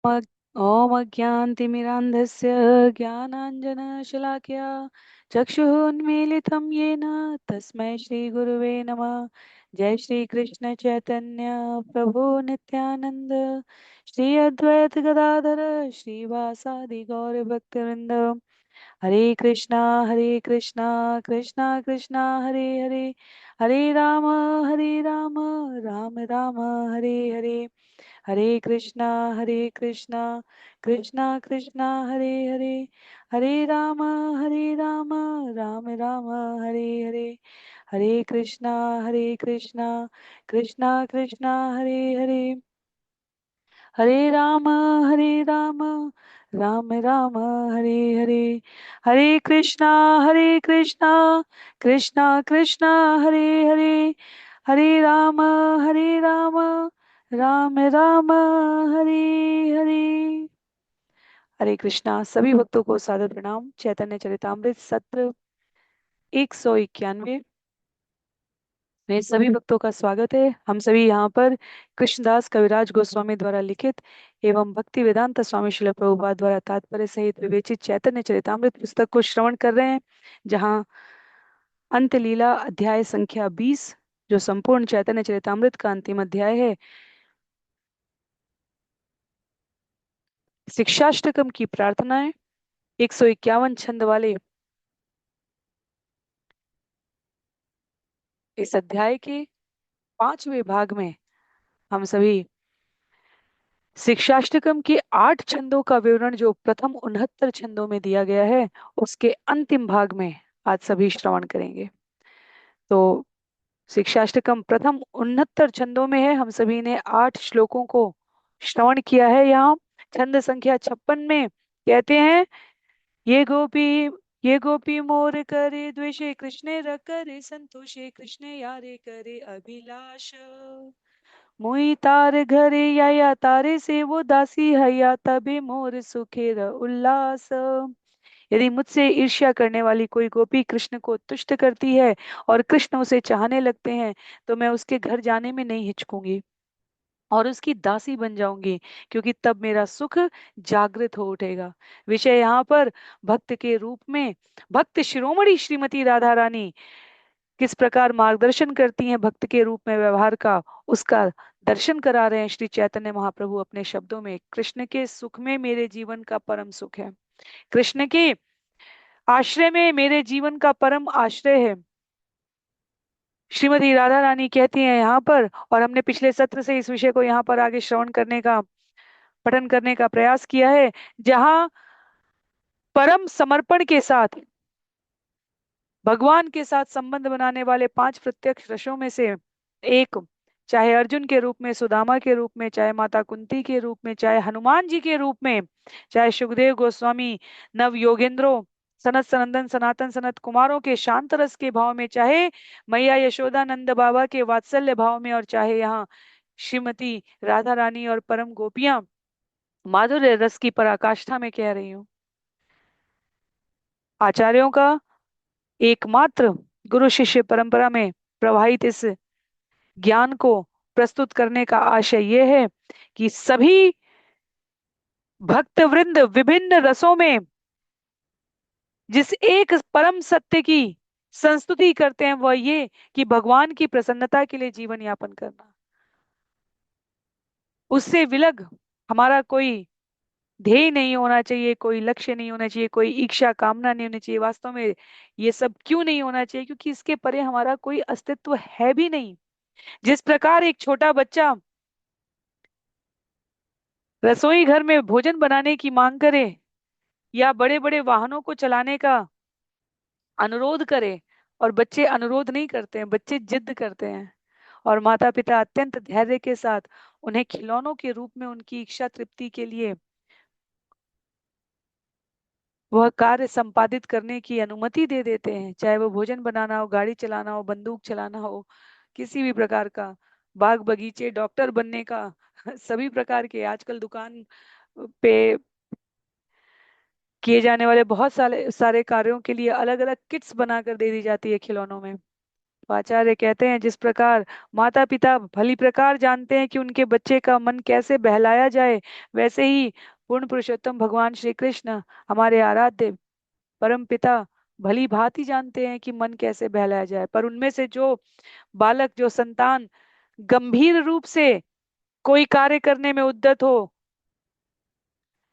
ॐ अज्ञानतिमिरान्धस्य ज्ञानाञ्जनशलाकया चक्षुरुन्मीलितं येन तस्मै श्रीगुरुवे नमः। जय श्री कृष्ण चैतन्य प्रभु नित्यानंद, श्री अद्वैत गदाधर श्रीवासादि गौर भक्तवृंद। हरे कृष्णा कृष्णा कृष्णा हरे हरे, हरे राम राम राम हरे हरे। हरे कृष्णा कृष्णा कृष्णा हरे हरे, हरे राम राम राम हरे हरे। हरे कृष्णा कृष्णा कृष्णा हरे हरे, हरे राम राम राम हरे हरे। हरे कृष्णा कृष्णा कृष्णा हरे हरे, हरे राम राम राम हरे हरे। हरे कृष्णा। सभी भक्तों को सादर प्रणाम। चैतन्य चरितामृत सत्र 191 में सभी भक्तों का स्वागत है। हम सभी यहाँ पर कृष्णदास कविराज गोस्वामी द्वारा लिखित एवं भक्ति वेदांत स्वामी श्रील प्रभुपाद द्वारा तात्पर्य सहित विवेचित चैतन्य चरितामृत पुस्तक को श्रवण कर रहे हैं, जहाँ अंत लीला अध्याय संख्या 20, जो संपूर्ण चैतन्य चरितामृत का अंतिम अध्याय है, शिक्षाष्टकम की प्रार्थनाएं 151 छंद वाले इस अध्याय के 5वें भाग में हम सभी शिक्षाष्टकम के 8 छंदों का विवरण, जो प्रथम 69 छंदों में दिया गया है, उसके अंतिम भाग में आज सभी श्रवण करेंगे। तो शिक्षाष्टकम प्रथम 69 छंदों में है। हम सभी ने 8 श्लोकों को श्रवण किया है। यहाँ छंद संख्या 56 में कहते हैं, ये गोपी ये गोपी मोर करे द्वेषे कृष्णे रकरे संतोषे कृष्णे यारे करे अभिलाष। मोई तार घरे या तारे से वो दासी हया तबे मोर सुखेर उल्लास। यदि मुझसे ईर्ष्या करने वाली कोई गोपी कृष्ण को तुष्ट करती है और कृष्ण उसे चाहने लगते हैं, तो मैं उसके घर जाने में नहीं हिचकूंगी और उसकी दासी बन जाऊंगी, क्योंकि तब मेरा सुख जागृत हो उठेगा। विषय यहाँ पर भक्त के रूप में भक्त शिरोमणि श्रीमती राधा रानी किस प्रकार मार्गदर्शन करती हैं भक्त के रूप में व्यवहार का, उसका दर्शन करा रहे हैं श्री चैतन्य महाप्रभु अपने शब्दों में। कृष्ण के सुख में मेरे जीवन का परम सुख है, कृष्ण के आश्रय में मेरे जीवन का परम आश्रय है, श्रीमती राधा रानी कहती हैं यहाँ पर। और हमने पिछले सत्र से इस विषय को यहाँ पर आगे श्रवण करने का, पठन करने का प्रयास किया है, जहाँ परम समर्पण के साथ भगवान के साथ संबंध बनाने वाले 5 प्रत्यक्ष रसों में से एक, चाहे अर्जुन के रूप में, सुदामा के रूप में, चाहे माता कुंती के रूप में, चाहे हनुमान जी के रूप में, चाहे सुखदेव गोस्वामी, नव योगेंद्रो, सनत सनंदन सनातन सनत कुमारों के शांत रस के भाव में, चाहे मैया यशोदानंद बाबा के वात्सल्य भाव में, और चाहे यहाँ श्रीमती राधा रानी और परम गोपियां माधुर्य रस की पराकाष्ठा में कह रही हूँ। आचार्यों का एकमात्र गुरु शिष्य परंपरा में प्रवाहित इस ज्ञान को प्रस्तुत करने का आशय यह है कि सभी भक्त वृंद विभिन्न रसों में जिस एक परम सत्य की संस्तुति करते हैं, वह ये कि भगवान की प्रसन्नता के लिए जीवन यापन करना। उससे विलग हमारा कोई ध्येय नहीं होना चाहिए, कोई लक्ष्य नहीं होना चाहिए, कोई इच्छा कामना नहीं होनी चाहिए। वास्तव में ये सब क्यों नहीं होना चाहिए? क्योंकि इसके परे हमारा कोई अस्तित्व है भी नहीं। जिस प्रकार एक छोटा बच्चा रसोई घर में भोजन बनाने की मांग करे या बड़े बड़े वाहनों को चलाने का अनुरोध करे, और बच्चे अनुरोध नहीं करते हैं, बच्चे जिद करते हैं, और माता पिता अत्यंत धैर्य के साथ उन्हें खिलौनों के रूप में उनकी इच्छा तृप्ति के लिए वह कार्य संपादित करने की अनुमति दे देते हैं, चाहे वो भोजन बनाना हो, गाड़ी चलाना हो, बंदूक चलाना हो, किसी भी प्रकार का, बाग बगीचे, डॉक्टर बनने का, सभी प्रकार के आजकल दुकान पे किए जाने वाले बहुत सारे सारे कार्यों के लिए अलग अलग किट्स बनाकर दे दी जाती है खिलौनों में। तो आचार्य कहते हैं, जिस प्रकार माता पिता भली प्रकार जानते हैं कि उनके बच्चे का मन कैसे बहलाया जाए, वैसे ही पूर्ण पुरुषोत्तम भगवान श्री कृष्ण, हमारे आराध्य परम पिता, भली भांति जानते हैं कि मन कैसे बहलाया जाए। पर उनमें से जो बालक, जो संतान गंभीर रूप से कोई कार्य करने में उद्यत हो,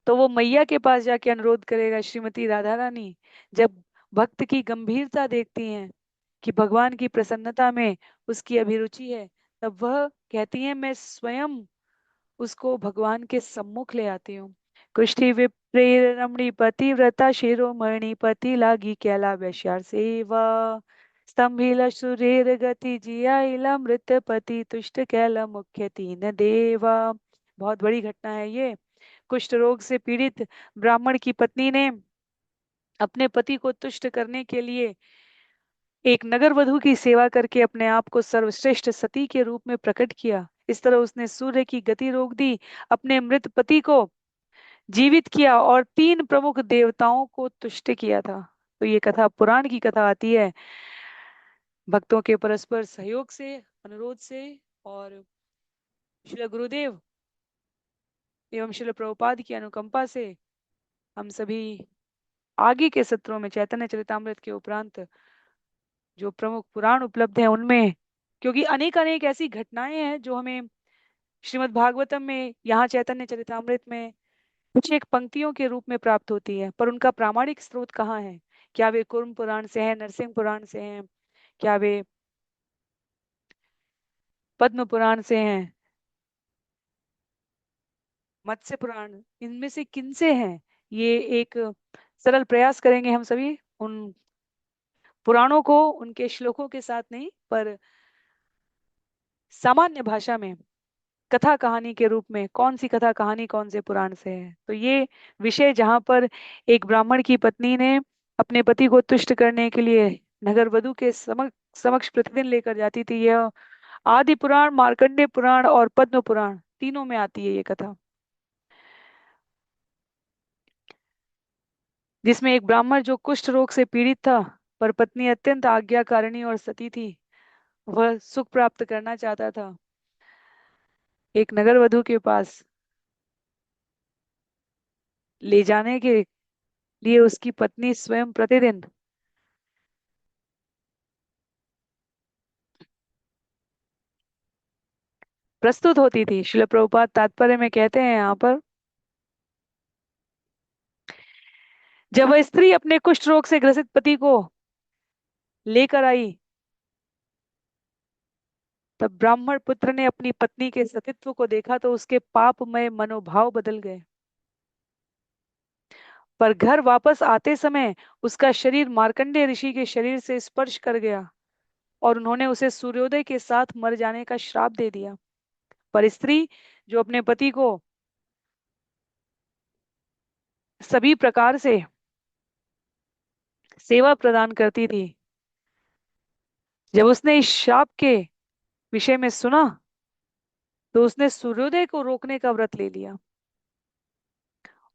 तो वो मैया के पास जाके अनुरोध करेगा। श्रीमती राधा रानी जब भक्त की गंभीरता देखती हैं कि भगवान की प्रसन्नता में उसकी अभिरुचि है, तब वह कहती हैं, मैं स्वयं उसको भगवान के सम्मुख ले आती हूँ। कुष्ठी विप्रेर रमणी पतिव्रता शिरोमणि पति लागी कैला वैश्यार सेवा, स्तंभिल सुरेर गति जिया इला मृत पति तुष्ट कैला मुख्य तीन देवा। बहुत बड़ी घटना है ये। कुष्ठ रोग से पीड़ित ब्राह्मण की पत्नी ने अपने पति को तुष्ट करने के लिए एक नगर वधु की सेवा करके अपने आप को सर्वश्रेष्ठ सती के रूप में प्रकट किया। इस तरह उसने सूर्य की गति रोक दी, अपने मृत पति को जीवित किया और तीन प्रमुख देवताओं को तुष्ट किया था। तो ये कथा पुराण की कथा आती है, भक्तों के परस्पर सहयोग से, अनुरोध से, और श्रील गुरुदेव एवं श्रील प्रभुपाद की अनुकंपा से हम सभी आगे के सत्रों में चैतन्य चरितामृत के उपरांत जो प्रमुख पुराण उपलब्ध हैं उनमें, क्योंकि अनेक अनेक ऐसी घटनाएं हैं जो हमें श्रीमद् भागवतम में, यहाँ चैतन्य चरितामृत में कुछ एक पंक्तियों के रूप में प्राप्त होती है, पर उनका प्रामाणिक स्रोत कहाँ है? क्या वे कूर्म पुराण से हैं, नरसिंह पुराण से हैं, क्या वे पद्म पुराण से हैं, मत्स्य पुराण, इनमें से किन से हैं? ये एक सरल प्रयास करेंगे हम सभी उन पुराणों को उनके श्लोकों के साथ नहीं, पर सामान्य भाषा में कथा कहानी के रूप में कौन सी कथा कहानी कौन से पुराण से है। तो ये विषय जहाँ पर एक ब्राह्मण की पत्नी ने अपने पति को तुष्ट करने के लिए नगर वधु के समक्ष समक्ष प्रतिदिन लेकर जाती थी, यह आदि पुराण, मार्कंडेय पुराण और पद्म पुराण तीनों में आती है ये कथा, जिसमें एक ब्राह्मण जो कुष्ठ रोग से पीड़ित था, पर पत्नी अत्यंत आज्ञाकारिणी और सती थी, वह सुख प्राप्त करना चाहता था, एक नगर वधु के पास ले जाने के लिए उसकी पत्नी स्वयं प्रतिदिन प्रस्तुत होती थी। श्रील प्रभुपाद तात्पर्य में कहते हैं यहाँ पर, जब वह स्त्री अपने कुष्ठ रोग से ग्रसित पति को लेकर आई, तब ब्राह्मण पुत्र ने अपनी पत्नी के सतीत्व को देखा तो उसके पापमय मनोभाव बदल गए। पर घर वापस आते समय उसका शरीर मार्कंडेय ऋषि के शरीर से स्पर्श कर गया और उन्होंने उसे सूर्योदय के साथ मर जाने का श्राप दे दिया। पर स्त्री जो अपने पति को सभी प्रकार से सेवा प्रदान करती थी, जब उसने इस श्राप के विषय में सुना तो उसने सूर्योदय को रोकने का व्रत ले लिया,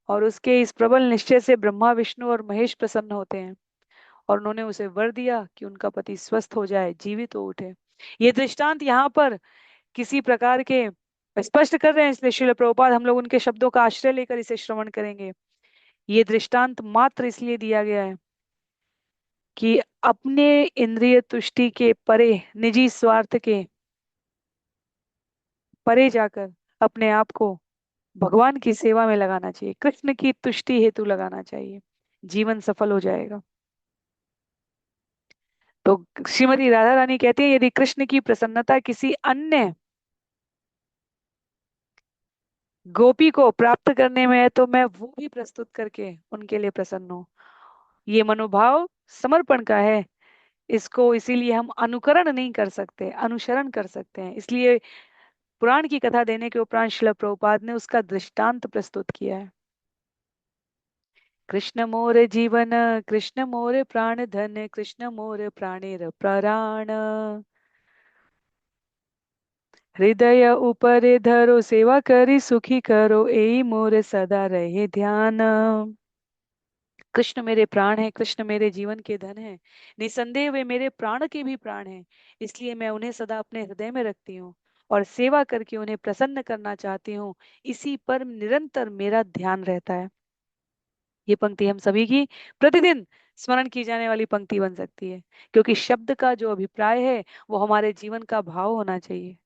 और उसके इस प्रबल निश्चय से ब्रह्मा, विष्णु और महेश प्रसन्न होते हैं, और उन्होंने उसे वर दिया कि उनका पति स्वस्थ हो जाए, जीवित हो उठे। ये दृष्टांत यहाँ पर किसी प्रकार के स्पष्ट कर रहे हैं, इसलिए श्रील प्रभुपाद हम लोग उनके शब्दों का आश्रय लेकर इसे श्रवण करेंगे। ये दृष्टांत मात्र इसलिए दिया गया है कि अपने इंद्रिय तुष्टि के परे, निजी स्वार्थ के परे जाकर अपने आप को भगवान की सेवा में लगाना चाहिए, कृष्ण की तुष्टि हेतु लगाना चाहिए, जीवन सफल हो जाएगा। तो श्रीमती राधा रानी कहती है, यदि कृष्ण की प्रसन्नता किसी अन्य गोपी को प्राप्त करने में है तो मैं वो भी प्रस्तुत करके उनके लिए प्रसन्न हूँ। ये मनोभाव समर्पण का है। इसको इसीलिए हम अनुकरण नहीं कर सकते, अनुसरण कर सकते हैं। इसलिए पुराण की कथा देने के उपरांत श्रील प्रभुपाद ने उसका दृष्टांत प्रस्तुत किया है। कृष्ण मोर जीवन, कृष्ण मोर प्राण धन, कृष्ण मोर प्राणेर प्राण, हृदय ऊपर धरो सेवा करी सुखी करो, ए मोर सदा रहे ध्यान। कृष्ण मेरे प्राण है, कृष्ण मेरे जीवन के धन है। निसंदेह वे मेरे प्राण के भी प्राण हैं। इसलिए मैं उन्हें सदा अपने हृदय में रखती हूँ और सेवा करके उन्हें प्रसन्न करना चाहती हूँ। इसी पर निरंतर मेरा ध्यान रहता है। ये पंक्ति हम सभी की प्रतिदिन स्मरण की जाने वाली पंक्ति बन सकती है, क्योंकि शब्द का जो अभिप्राय है वो हमारे जीवन का भाव होना चाहिए।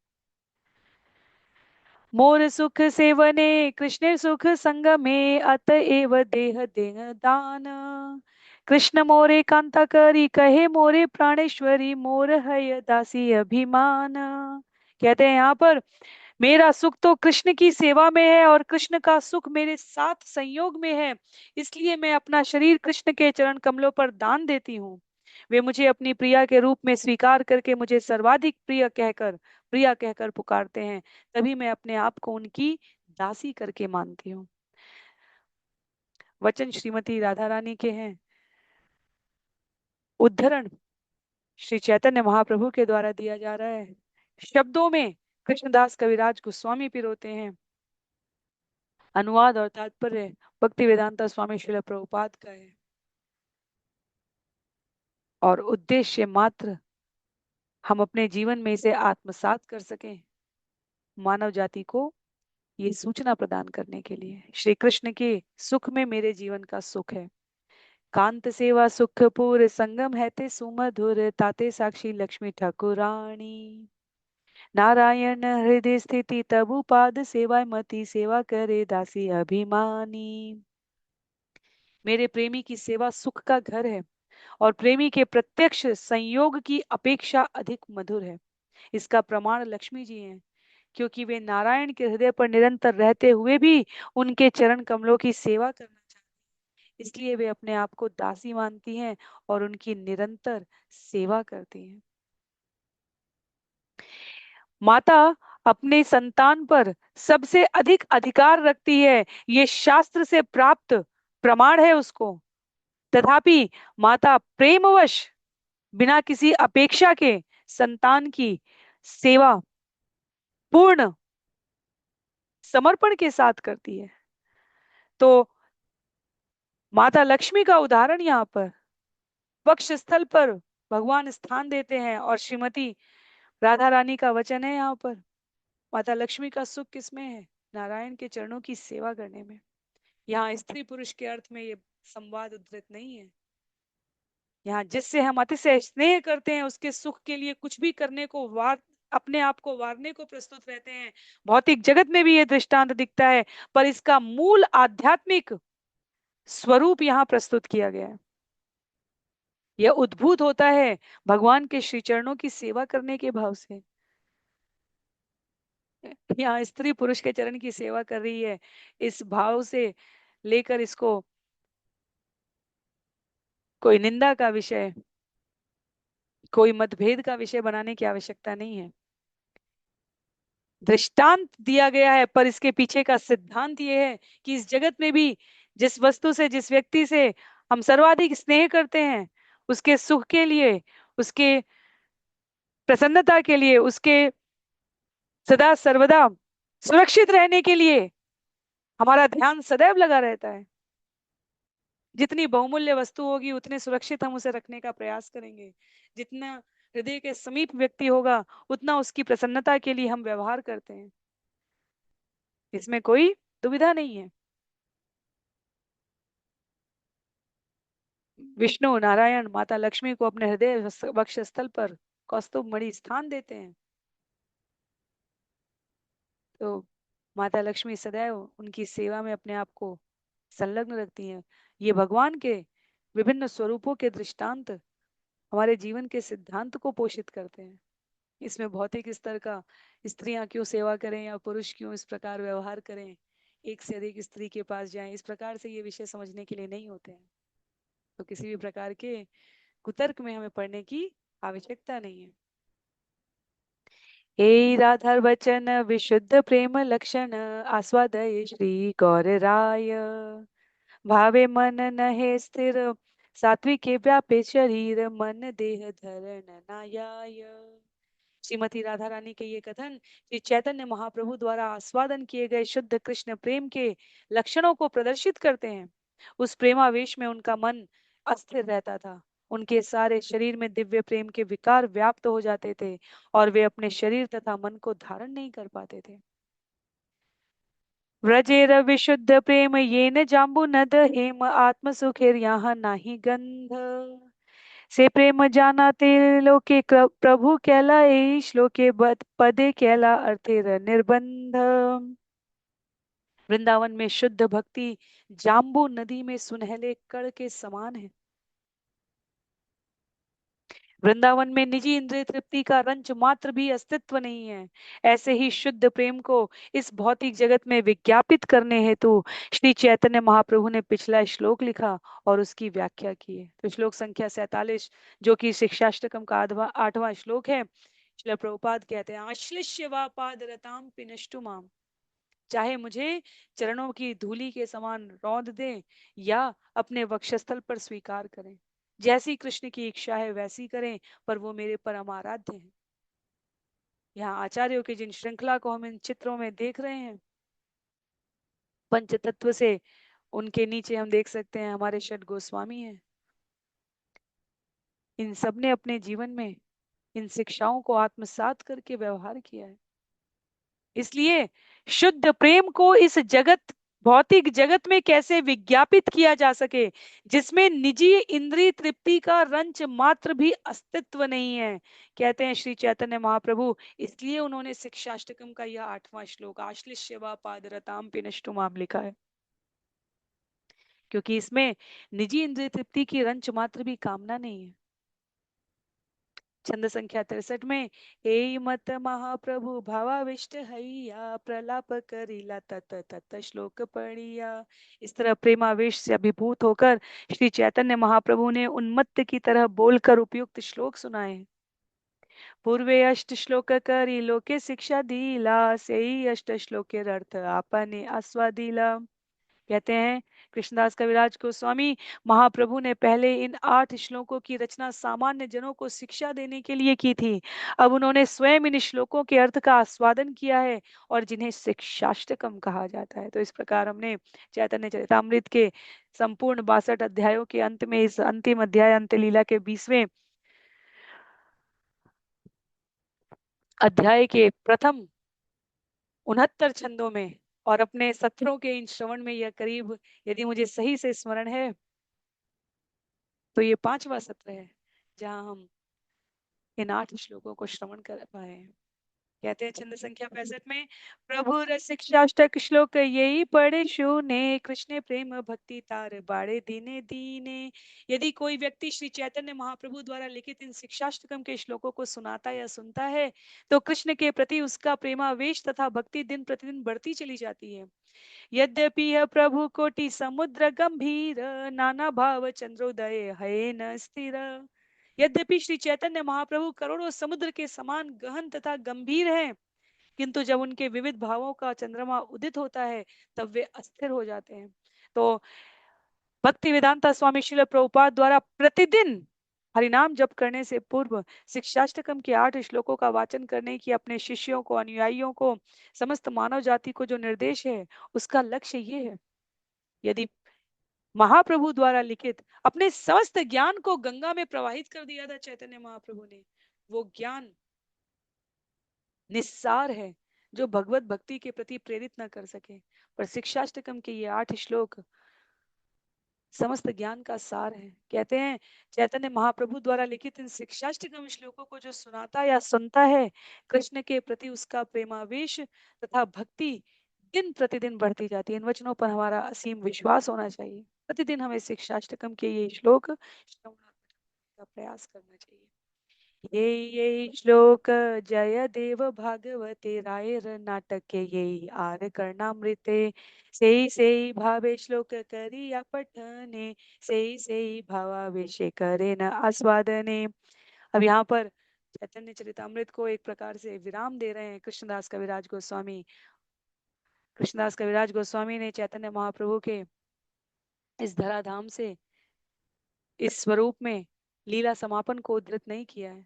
मोर सुख सेवने कृष्ण सुख संग में अतएव देह देह दान। कृष्ण मोरे कांता करी कहे मोरे प्राणेश्वरी मोर है दासी अभिमान। कहते हैं यहाँ पर, मेरा सुख तो कृष्ण की सेवा में है और कृष्ण का सुख मेरे साथ संयोग में है। इसलिए मैं अपना शरीर कृष्ण के चरण कमलों पर दान देती हूँ। वे मुझे अपनी प्रिया के रूप में स्वीकार करके मुझे सर्वाधिक प्रिया कहकर पुकारते हैं। तभी मैं अपने आप को उनकी दासी करके मानती हूँ। वचन श्रीमती राधा रानी के हैं। उद्धरण श्री चैतन्य महाप्रभु के द्वारा दिया जा रहा है। शब्दों में कृष्णदास कविराज गोस्वामी पिरोते हैं। अनुवाद और तात्पर्य भक्ति वेदांता स्वामी श्रील प्रभुपाद का है। और उद्देश्य मात्र हम अपने जीवन में इसे आत्मसात कर सकें, मानव जाति को ये सूचना प्रदान करने के लिए। श्री कृष्ण के सुख में मेरे जीवन का सुख है। कांत सेवा सुख पूर संगम है ते सुमधुर ताते साक्षी लक्ष्मी ठाकुरानी। नारायण हृदय स्थिति तबु पाद सेवा मति सेवा करे दासी अभिमानी। मेरे प्रेमी की सेवा सुख का घर है और प्रेमी के प्रत्यक्ष संयोग की अपेक्षा अधिक मधुर है। इसका प्रमाण लक्ष्मी जी हैं, क्योंकि वे नारायण के हृदय पर निरंतर रहते हुए भी उनके चरण कमलों की सेवा करना चाहती हैं। इसलिए वे अपने आप को दासी मानती हैं और उनकी निरंतर सेवा करती हैं। माता अपने संतान पर सबसे अधिक अधिकार रखती है, ये शास्त्र से प्राप्त प्रमाण है उसको। तथापि माता प्रेमवश बिना किसी अपेक्षा के संतान की सेवा पूर्ण समर्पण के साथ करती है। तो माता लक्ष्मी का उदाहरण यहाँ पर वक्ष स्थल पर भगवान स्थान देते हैं और श्रीमती राधा रानी का वचन है यहाँ पर, माता लक्ष्मी का सुख किसमें है? नारायण के चरणों की सेवा करने में। यहाँ स्त्री पुरुष के अर्थ में ये संवाद उद्धृत नहीं है। यहाँ जिससे हम अतिशय स्नेह करते हैं उसके सुख के लिए कुछ भी करने को वार अपने आप को वारने को प्रस्तुत रहते हैं। भौतिक जगत में भी ये दृष्टांत दिखता है, पर इसका मूल आध्यात्मिक स्वरूप यहाँ प्रस्तुत किया गया है। यह उद्भूत होता है भगवान के श्री चरणों की सेवा करने के भाव से। यहाँ स्त्री पुरुष के चरण की सेवा कर रही है, इस भाव से लेकर इसको कोई निंदा का विषय, कोई मतभेद का विषय बनाने की आवश्यकता नहीं है। दृष्टांत दिया गया है, पर इसके पीछे का सिद्धांत ये है कि इस जगत में भी जिस वस्तु से, जिस व्यक्ति से हम सर्वाधिक स्नेह करते हैं, उसके सुख के लिए, उसके प्रसन्नता के लिए, उसके सदा सर्वदा सुरक्षित रहने के लिए हमारा ध्यान सदैव लगा रहता है। जितनी बहुमूल्य वस्तु होगी उतने सुरक्षित हम उसे रखने का प्रयास करेंगे। जितना हृदय के समीप व्यक्ति होगा उतना उसकी प्रसन्नता के लिए हम व्यवहार करते हैं। इसमें कोई दुविधा नहीं है। विष्णु नारायण माता लक्ष्मी को अपने हृदय वक्षस्थल पर कौस्तुभ मणि स्थान देते हैं। तो माता लक्ष्मी सदैव उनकी सेवा में अपने आप को संलग्न रखती हैं। ये भगवान के विभिन्न स्वरूपों के दृष्टांत हमारे जीवन के सिद्धांत को पोषित करते हैं। इसमें भौतिक स्तर का स्त्रियां क्यों सेवा करें या पुरुष क्यों इस प्रकार व्यवहार करें, एक से अधिक स्त्री के पास जाएं, इस प्रकार से ये विषय समझने के लिए नहीं होते हैं। तो किसी भी प्रकार के कुतर्क में हमें पढ़ने की आवश्यकता नहीं है। हे राधा वचन विशुद्ध प्रेम लक्षण आस्वादय श्री गौर राय। भावे मन नहे स्थिर सात्विके व्यापे शरीर मन देह धरण नायाय। श्रीमती राधा रानी के ये कथन श्री चैतन्य महाप्रभु द्वारा आस्वादन किए गए शुद्ध कृष्ण प्रेम के लक्षणों को प्रदर्शित करते हैं। उस प्रेमावेश में उनका मन अस्थिर रहता था। उनके सारे शरीर में दिव्य प्रेम के विकार व्याप्त हो जाते थे और वे अपने शरीर तथा मन को धारण नहीं कर पाते थे। व्रजेर विशुद्ध प्रेम ये न जाम्बू नद हेम आत्म सुखेर यहाँ नाही गंध से प्रेम जाना ते लोके प्रभु कैला ए श्लोके पदे कैला अर्थेर निर्बंध। वृंदावन में शुद्ध भक्ति जाम्बू नदी में सुनहले कण के समान है। वृंदावन में निजी इंद्रिय तृप्ति का रंच मात्र भी अस्तित्व नहीं है। ऐसे ही शुद्ध प्रेम को इस भौतिक जगत में विज्ञापित करने हेतु श्री चैतन्य महाप्रभु ने पिछला श्लोक लिखा और उसकी व्याख्या की है। तो श्लोक संख्या 47 जो कि शिक्षाष्टकम का 8वां श्लोक है। श्रील प्रभुपाद कहते हैं, आश्लिष्य वा पाद रताम पिनष्टु माम, चाहे मुझे चरणों की धूलि के समान रौंद दें या अपने वक्षस्थल पर स्वीकार करें, जैसी कृष्ण की इच्छा है वैसी करें, पर वो मेरे परम आराध्य हैं। यहाँ आचार्यों की जिन श्रृंखला को हम इन चित्रों में देख रहे हैं, पंच तत्व से उनके नीचे हम देख सकते हैं हमारे षट गोस्वामी हैं। इन सब ने अपने जीवन में इन शिक्षाओं को आत्मसात करके व्यवहार किया है। इसलिए शुद्ध प्रेम को इस जगत भौतिक जगत में कैसे विज्ञापित किया जा सके जिसमें निजी इंद्रिय तृप्ति का रंच मात्र भी अस्तित्व नहीं है, कहते हैं श्री चैतन्य महाप्रभु। इसलिए उन्होंने शिक्षाष्टकम का यह 8वां श्लोक आश्लिष्यवा पादरताम पिनष्टुमाम लिखा है, क्योंकि इसमें निजी इंद्रिय तृप्ति की रंच मात्र भी कामना नहीं है। छंद संख्या 63 में, हे मत महाप्रभु भावाविष्ट हैया प्रलाप करीला तत तत श्लोक पढ़िया। इस तरह प्रेमावेश से अभिभूत होकर श्री चैतन्य महाप्रभु ने उन्मत्त की तरह बोलकर उपयुक्त श्लोक सुनाए। पूर्वे अष्ट श्लोक करी लोके शिक्षा दीला से ही अष्ट श्लोकेर अर्थ आपने आस्वादीला। कहते हैं कृष्णदास कविराज गोस्वामी महाप्रभु ने पहले इन 8 श्लोकों की रचना सामान्य जनों को शिक्षा देने के लिए की थी। अब उन्होंने स्वयं इन श्लोकों के अर्थ का आस्वादन किया है और जिन्हें शिक्षाष्टकम कहा जाता है। तो इस प्रकार हमने चैतन्य चरितामृत के संपूर्ण 62 अध्यायों के अंत में इस अंतिम अध्याय अंत लीला के 20वें अध्याय के प्रथम 69 छंदों में और अपने सत्रों के इन श्रवण में यह करीब, यदि मुझे सही से स्मरण है, तो ये 5वां सत्र है जहां हम इन 8 श्लोकों को श्रवण कर पाए हैं। कहते हैं छंद संख्या 65 में, प्रभु रसिक्षाष्टक श्लोक यही पढ़े शूने कृष्ण प्रेम भक्ति तार बाड़े दीने दीने। यदि कोई व्यक्ति श्री चैतन्य महाप्रभु द्वारा लिखित इन शिक्षाष्टकम के श्लोकों को सुनाता या सुनता है तो कृष्ण के प्रति उसका प्रेमावेश तथा भक्ति दिन प्रतिदिन बढ़ती चली जाती है। यद्यपि यह प्रभु कोटि समुद्र गंभीर नाना भाव चंद्रोदय है न स्थिर। यद्यपि श्री चैतन्य महाप्रभु करोड़ों समुद्र के समान गहन तथा गंभीर हैं, किंतु जब उनके विविध भावों का चंद्रमा उदित होता है तब वे अस्थिर हो जाते हैं। तो भक्ति वेदांता स्वामी श्रील प्रभुपाद द्वारा प्रतिदिन हरिनाम जप करने से पूर्व शिक्षाष्टकम के 8 श्लोकों का वाचन करने की अपने शिष्यों को, अनुयायियों को, समस्त मानव जाति को जो निर्देश है उसका लक्ष्य ये है। यदि महाप्रभु द्वारा लिखित अपने समस्त ज्ञान को गंगा में प्रवाहित कर दिया था चैतन्य महाप्रभु ने, वो ज्ञान निस्सार है जो भगवत भक्ति के प्रति प्रेरित न कर सके, पर शिक्षाष्टकम के ये 8 श्लोक समस्त ज्ञान का सार है। कहते हैं चैतन्य महाप्रभु द्वारा लिखित इन शिक्षाष्टकम श्लोकों को जो सुनाता या सुनता है, कृष्ण के प्रति उसका प्रेमावेश तथा भक्ति दिन प्रतिदिन बढ़ती जाती है। इन वचनों पर हमारा असीम विश्वास होना चाहिए। प्रतिदिन हमें शिक्षाष्टकम के ये श्लोक श्रवणात्मक का प्रयास करना चाहिए। ये श्लोक जय देव भागवते रायर नाटक ये आर कर्णामृते से भावे श्लोक करिया पठने से भावावेश करे न आस्वादने। अब यहाँ पर चैतन्य चरितामृत को एक प्रकार से विराम दे रहे हैं कृष्णदास कविराज गोस्वामी। कृष्णदास कविराज गोस्वामी ने चैतन्य महाप्रभु के इस धराधाम से इस स्वरूप में लीला समापन को उद्धृत नहीं किया है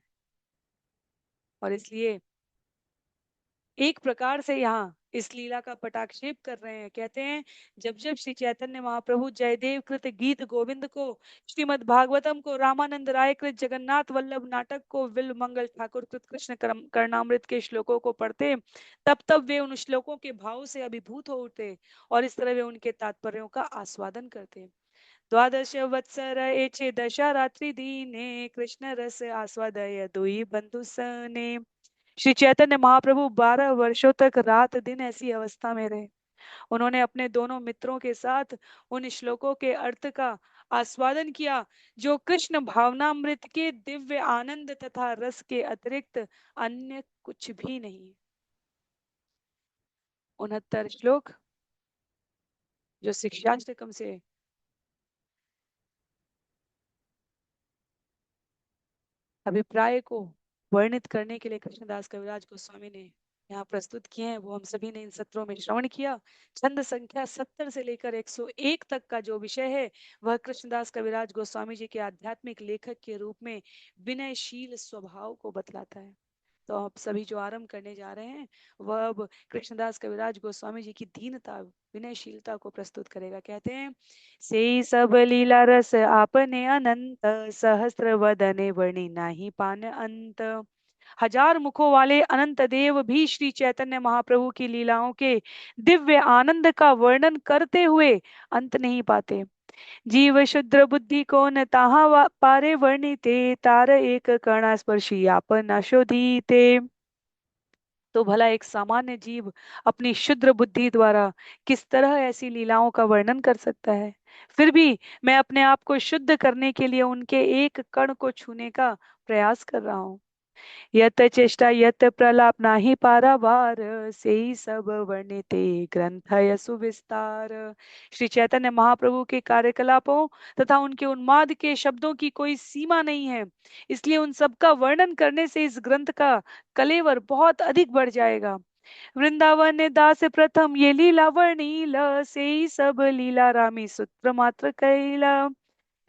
और इसलिए एक प्रकार से यहाँ इस लीला का पटाक्षेप कर रहे हैं। कहते हैं जब जब श्री चैतन्य महाप्रभु जयदेव कृत गीत गोविंद को, श्रीमद् भागवतम को, रामानंद राय कृत जगन्नाथ वल्लभ नाटक को, विल्व मंगल ठाकुर कृत कृष्ण कर्णामृत के श्लोकों को पढ़ते, तब तब वे उन श्लोकों के भाव से अभिभूत हो उठते और इस तरह वे उनके तात्पर्यों का आस्वादन करते। द्वादश वत्सर एचे दशा रात्रि दीने, कृष्ण रस आस्वादय दुई बंधु सने। श्री चैतन्य महाप्रभु 12 वर्षों तक रात दिन ऐसी अवस्था में रहे। उन्होंने अपने दोनों मित्रों के साथ उन श्लोकों के अर्थ का आस्वादन किया जो कृष्ण भावनामृत के दिव्य आनंद तथा रस के अतिरिक्त अन्य कुछ भी नहीं। 69 श्लोक जो शिक्षाष्टकम से अभिप्राय को वर्णित करने के लिए कृष्णदास कविराज गोस्वामी ने यहाँ प्रस्तुत किए हैं, वो हम सभी ने इन सत्रों में श्रवण किया। छंद संख्या 70 से लेकर 101 तक का जो विषय है वह कृष्णदास कविराज गोस्वामी जी के आध्यात्मिक लेखक के रूप में विनयशील स्वभाव को बतलाता है। तो आप सभी जो आरंभ करने जा रहे हैं वह अब कृष्णदास कविराज गोस्वामी जी की दीनता विनयशीलता को प्रस्तुत करेगा। कहते हैं से सब लीला रस आपने अनंत, सहस्त्र वदने वर्णि नाही पान अंत। हजार मुखों वाले अनंत देव भी श्री चैतन्य महाप्रभु की लीलाओं के दिव्य आनंद का वर्णन करते हुए अंत नहीं पाते। जीव शुद्र बुद्धि को न ताहा पारे वर्णिते, तार एक कणा स्पर्शी आपन शोधीते। तो भला एक सामान्य जीव अपनी शुद्र बुद्धि द्वारा किस तरह ऐसी लीलाओं का वर्णन कर सकता है। फिर भी मैं अपने आप को शुद्ध करने के लिए उनके एक कण को छूने का प्रयास कर रहा हूँ। यत चेष्टा यत प्रलाप नाही पारावार, सेई सब वर्णिते ग्रंथय सुविस्तार। श्री चैतन्य महाप्रभु के कार्यकलापों तथा उनके उन्माद के शब्दों की कोई सीमा नहीं है, इसलिए उन सब का वर्णन करने से इस ग्रंथ का कलेवर बहुत अधिक बढ़ जाएगा। वृंदावन ने दास प्रथम ये लीला वर्णीला, सेई सब लीला रामी सूत्र मात्र कैला।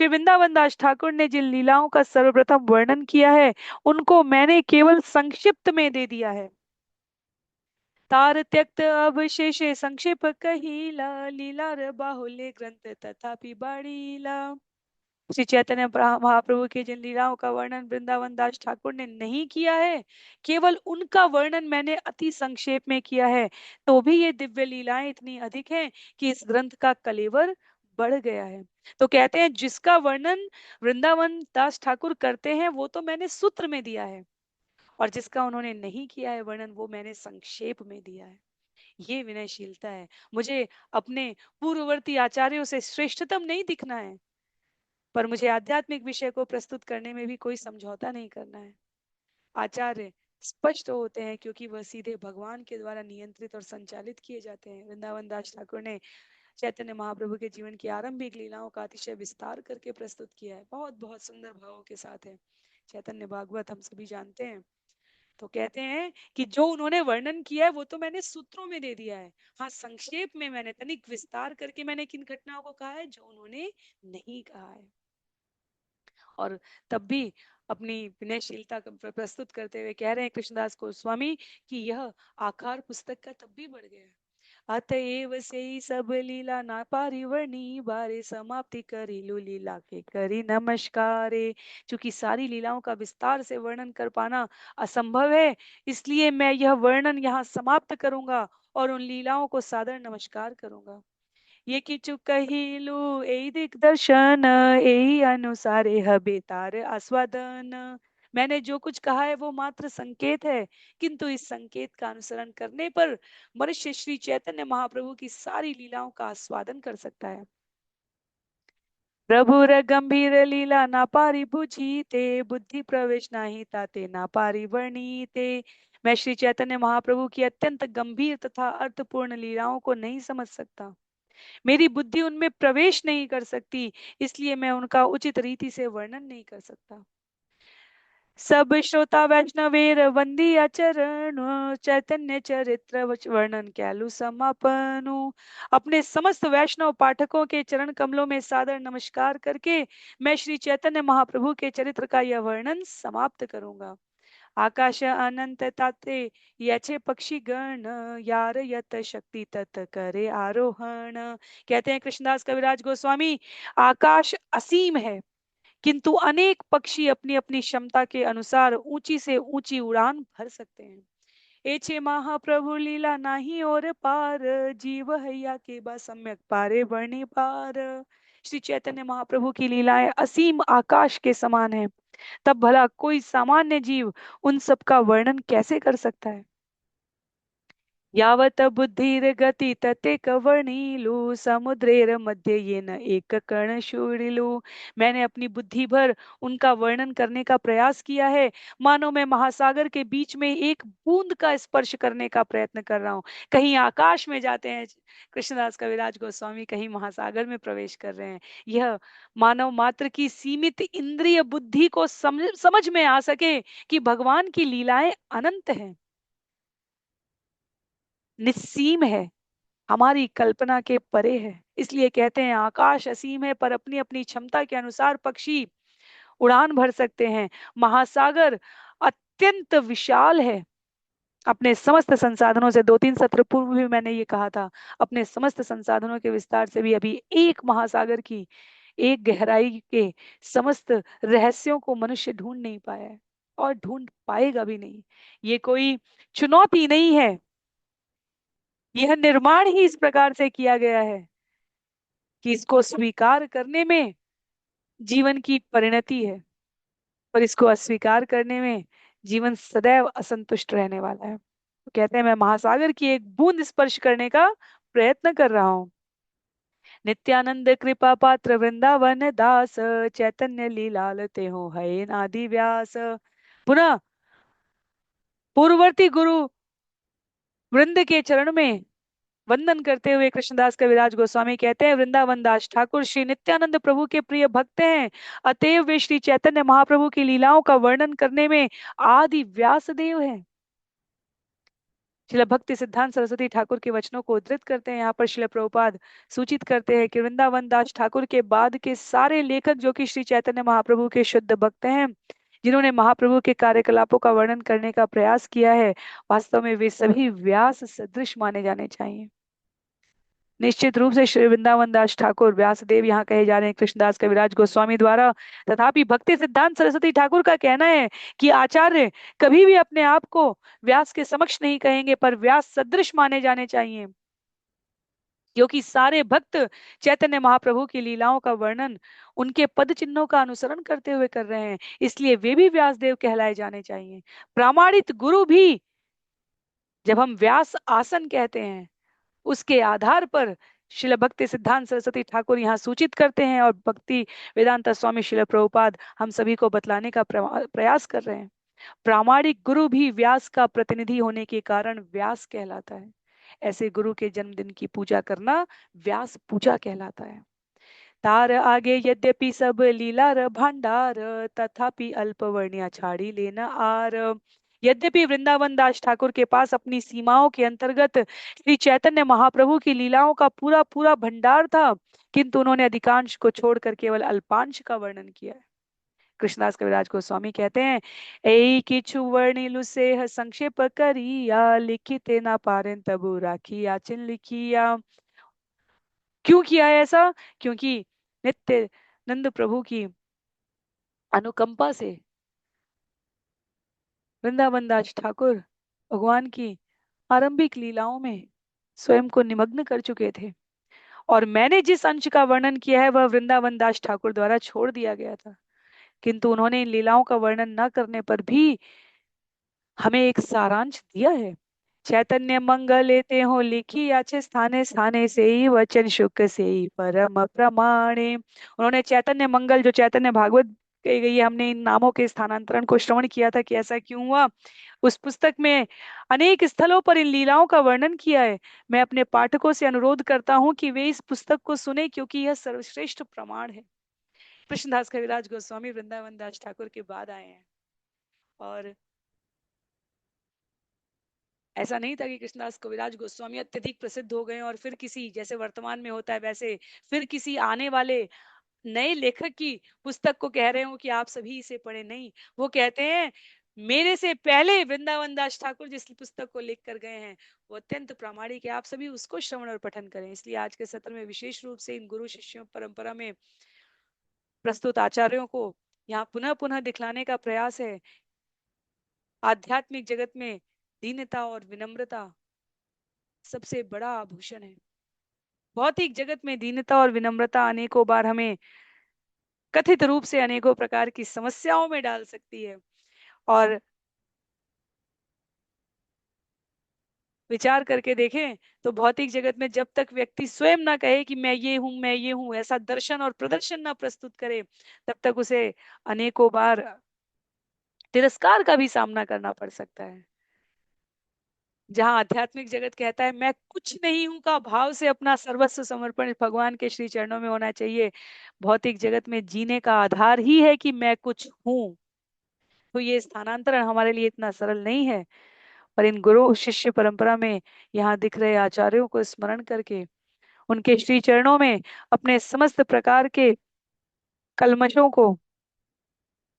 फिर वृंदावन दास ठाकुर ने जिन लीलाओं का सर्वप्रथम वर्णन किया है उनको मैंने केवल संक्षिप्त में दे दिया है। तार त्यक्त अवशेष संक्षेप कहिला, लीला बाहुल्य ग्रंथ तथापि बाड़ीला। श्री चैतन्य महाप्रभु की जिन लीलाओं का वर्णन वृंदावन दास ठाकुर ने नहीं किया है, केवल उनका वर्णन मैंने अति संक्षेप में किया है, तो भी ये दिव्य लीलाएं इतनी अधिक हैं कि इस ग्रंथ का कलेवर बढ़ गया है। तो कहते हैं जिसका वर्णन वृंदावन दास ठाकुर करते हैं वो तो मैंने सूत्र में दिया है, और जिसका उन्होंने नहीं किया है वर्णन वो मैंने संक्षेप में दिया है। ये विनयशीलता है। मुझे अपने पूर्ववर्ती आचार्यों से श्रेष्ठतम नहीं दिखना है, पर मुझे आध्यात्मिक विषय को प्रस्तुत करने में भी कोई समझौता नहीं करना है। आचार्य स्पष्ट होते हैं क्योंकि वह सीधे भगवान के द्वारा नियंत्रित और संचालित किए जाते हैं। वृंदावन दास ठाकुर ने चैतन्य महाप्रभु के जीवन की आरंभिक लीलाओं का अतिशय विस्तार करके प्रस्तुत किया है, बहुत बहुत सुंदर भावों के साथ है। चैतन्य भागवत हम सभी जानते हैं। तो कहते हैं कि जो उन्होंने वर्णन किया है वो तो मैंने सूत्रों में दे दिया है, हाँ संक्षेप में मैंने तनिक विस्तार करके मैंने किन घटनाओं को कहा है जो उन्होंने नहीं कहा है। और तब भी अपनी विनयशीलता प्रस्तुत करते हुए कह रहे हैं कृष्णदास गोस्वामी कि यह आकार पुस्तक का तब भी बढ़ गया है। अतएव से सब लीला ना पारिवर्णी, बारे समाप्ति करी लो लीला के करी नमस्कारे। चूंकि सारी लीलाओं का विस्तार से वर्णन कर पाना असंभव है, इसलिए मैं यह वर्णन यहाँ समाप्त करूंगा और उन लीलाओं को सादर नमस्कार करूंगा। ये किचु कहिलु एई दिग्दर्शन, एई अनुसारे हबे तार आस्वादन। मैंने जो कुछ कहा है वो मात्र संकेत है, किंतु इस संकेत का अनुसरण करने पर मनुष्य श्री चैतन्य महाप्रभु की सारी लीलाओं का आस्वादन कर सकता है। प्रभुर गंभीर लीला ना पारी बुझीते, बुद्धि प्रवेश नाही ताते ना पारी वर्णीते। मैं श्री चैतन्य महाप्रभु की अत्यंत गंभीर तथा अर्थपूर्ण लीलाओं को नहीं समझ सकता, मेरी बुद्धि उनमें प्रवेश नहीं कर सकती, इसलिए मैं उनका उचित रीति से वर्णन नहीं कर सकता। सब श्रोता वैष्णवेर वंदी आचरण, चैतन्य चरित्र वर्णन कैलु समापनु। अपने समस्त वैष्णव पाठकों के चरण कमलों में सादर नमस्कार करके मैं श्री चैतन्य महाप्रभु के चरित्र का यह वर्णन समाप्त करूंगा। आकाश अनंत ताते याचे पक्षी गण, यार यत शक्ति तत करे आरोहण। कहते हैं कृष्णदास कविराज गोस्वामी, आकाश असीम है, किंतु अनेक पक्षी अपनी अपनी क्षमता के अनुसार ऊंची से ऊंची उड़ान भर सकते हैं। एछे महाप्रभु लीला नाही और पार, जीव हैया के बा सम्यक पारे वर्णि पार। श्री चैतन्य महाप्रभु की लीलाएं असीम आकाश के समान है, तब भला कोई सामान्य जीव उन सब का वर्णन कैसे कर सकता है। यावत बुद्धिर गति ततेक वर्णिलु, समुद्रेर मध्य ये न एक कण शूरिलु। मैंने अपनी बुद्धि भर उनका वर्णन करने का प्रयास किया है, मानो मैं महासागर के बीच में एक बूंद का स्पर्श करने का प्रयत्न कर रहा हूँ। कहीं आकाश में जाते हैं कृष्णदास कविराज गोस्वामी, कहीं महासागर में प्रवेश कर रहे हैं। यह मानव मात्र की सीमित इंद्रिय बुद्धि को समझ में आ सके कि भगवान की लीलाएं अनंत हैं, निस्सीम है, हमारी कल्पना के परे है। इसलिए कहते हैं आकाश असीम है, पर अपनी अपनी क्षमता के अनुसार पक्षी उड़ान भर सकते हैं। महासागर अत्यंत विशाल है, अपने समस्त संसाधनों से, 2-3 सत्र पूर्व भी मैंने ये कहा था, अपने समस्त संसाधनों के विस्तार से भी अभी एक महासागर की एक गहराई के समस्त रहस्यों को मनुष्य ढूंढ नहीं पाया है और ढूंढ पाएगा भी नहीं। ये कोई चुनौती नहीं है, यह निर्माण ही इस प्रकार से किया गया है कि इसको स्वीकार करने में जीवन की परिणति है, पर इसको अस्वीकार करने में जीवन सदैव असंतुष्ट रहने वाला है। तो कहते हैं मैं महासागर की एक बूंद स्पर्श करने का प्रयत्न कर रहा हूँ। नित्यानंद कृपा पात्र वृंदावन दास, चैतन्य लीलाल ते हो है नादि व्यास। पुनः पूर्ववर्ती गुरु वृंद के चरण में वंदन करते हुए कृष्णदास कविराज गोस्वामी कहते हैं, वृंदावन दास ठाकुर श्री नित्यानंद प्रभु के प्रिय भक्त हैं, अतएव वे श्री चैतन्य महाप्रभु की लीलाओं का वर्णन करने में आदि व्यास देव है। शिला भक्ति सिद्धांत सरस्वती ठाकुर के वचनों को उद्धृत करते हैं। यहाँ पर शिला प्रभुपाद सूचित करते हैं कि वृंदावन दास ठाकुर के बाद के सारे लेखक जो कि श्री चैतन्य महाप्रभु के शुद्ध भक्त हैं, जिन्होंने महाप्रभु के कार्यकलापों का वर्णन करने का प्रयास किया है, वास्तव में वे सभी व्यास सदृश माने जाने चाहिए। निश्चित रूप से श्री वृंदावन दास ठाकुर व्यासदेव यहाँ कहे जा रहे हैं कृष्णदास कविराज गोस्वामी द्वारा। तथापि भक्ति सिद्धांत सरस्वती ठाकुर का कहना है कि आचार्य कभी भी अपने आप को व्यास के समक्ष नहीं कहेंगे, पर व्यास सदृश माने जाने चाहिए, क्योंकि सारे भक्त चैतन्य महाप्रभु की लीलाओं का वर्णन उनके पद चिन्हों का अनुसरण करते हुए कर रहे हैं, इसलिए वे भी व्यासदेव कहलाए जाने चाहिए। प्रामाणिक गुरु भी, जब हम व्यास आसन कहते हैं, उसके आधार पर शिल भक्ति सिद्धांत सरस्वती ठाकुर यहाँ सूचित करते हैं, और भक्ति वेदांता स्वामी शिल प्रभुपाद हम सभी को बतलाने का प्रयास कर रहे हैं। प्रामाणिक गुरु भी व्यास का प्रतिनिधि होने के कारण व्यास कहलाता है। ऐसे गुरु के जन्मदिन की पूजा करना व्यास पूजा कहलाता है। तार आगे यद्यपि सब लीलार भंडार, तथापि अल्पवर्णिया छाड़ी लेना आर। यद्यपि वृंदावन दास ठाकुर के पास अपनी सीमाओं के अंतर्गत श्री चैतन्य महाप्रभु की लीलाओं का पूरा पूरा भंडार था, किंतु उन्होंने अधिकांश को छोड़कर केवल अल्पांश का वर्णन किया है। कृष्णदास कविराज गोस्वामी कहते हैं, ऐ किछु वर्णिलु सेह संक्षेप करिया, लिखिते ना पारें तबु राखी आचिन लिखिया। क्यों किया है ऐसा? क्योंकि नित्य नंद प्रभु की अनुकंपा से वृंदावन दास ठाकुर भगवान की आरंभिक लीलाओं में स्वयं को निमग्न कर चुके थे, और मैंने जिस अंश का वर्णन किया है वह वृंदावन दास ठाकुर द्वारा छोड़ दिया गया था, किंतु उन्होंने इन लीलाओं का वर्णन न करने पर भी हमें एक सारांश दिया है। चैतन्य मंगल लेते हो लिखी अच्छे स्थाने स्थाने से ही वचन शुक से ही परम प्रमाणे। उन्होंने चैतन्य मंगल, जो चैतन्य भागवत कही गई है, हमने इन नामों के स्थानांतरण को श्रवण किया था कि ऐसा क्यों हुआ। उस पुस्तक में अनेक स्थलों पर इन लीलाओं का वर्णन किया है। मैं अपने पाठकों से अनुरोध करता हूँ कि वे इस पुस्तक को सुने, क्योंकि यह सर्वश्रेष्ठ प्रमाण है। कृष्णदास कविराज गोस्वामी वृंदावन दास ठाकुर के बाद आए हैं, और ऐसा नहीं था कि कृष्णदास कविराज गोस्वामी अत्यधिक प्रसिद्ध हो गए और फिर किसी, जैसे वर्तमान में होता है वैसे, फिर किसी आने वाले नए लेखक की पुस्तक को कह रहे हो कि आप सभी इसे पढ़े। नहीं, वो कहते हैं मेरे से पहले वृंदावन दास ठाकुर जिस पुस्तक को लिख कर गए हैं वो अत्यंत प्रामाणिक है। आप सभी उसको श्रवण और पठन करें। इसलिए आज के सत्र में विशेष रूप से इन गुरु शिष्यों परंपरा में प्रस्तुत आचार्यों को यहाँ पुनः पुनः दिखलाने का प्रयास है। आध्यात्मिक जगत में दीनता और विनम्रता सबसे बड़ा आभूषण है। भौतिक जगत में दीनता और विनम्रता अनेकों बार हमें कथित रूप से अनेकों प्रकार की समस्याओं में डाल सकती है। और विचार करके देखें तो भौतिक जगत में जब तक व्यक्ति स्वयं ना कहे कि मैं ये हूं, ऐसा दर्शन और प्रदर्शन ना प्रस्तुत करे, तब तक उसे अनेकों बार तिरस्कार का भी सामना करना पड़ सकता है। जहां आध्यात्मिक जगत कहता है मैं कुछ नहीं हूं का भाव से अपना सर्वस्व समर्पण भगवान के श्री चरणों में होना चाहिए, भौतिक जगत में जीने का आधार ही है कि मैं कुछ हूं। तो ये स्थानांतरण हमारे लिए इतना सरल नहीं है। पर इन गुरु शिष्य परंपरा में यहाँ दिख रहे आचार्यों को स्मरण करके उनके श्री चरणों में अपने समस्त प्रकार के कलमशों को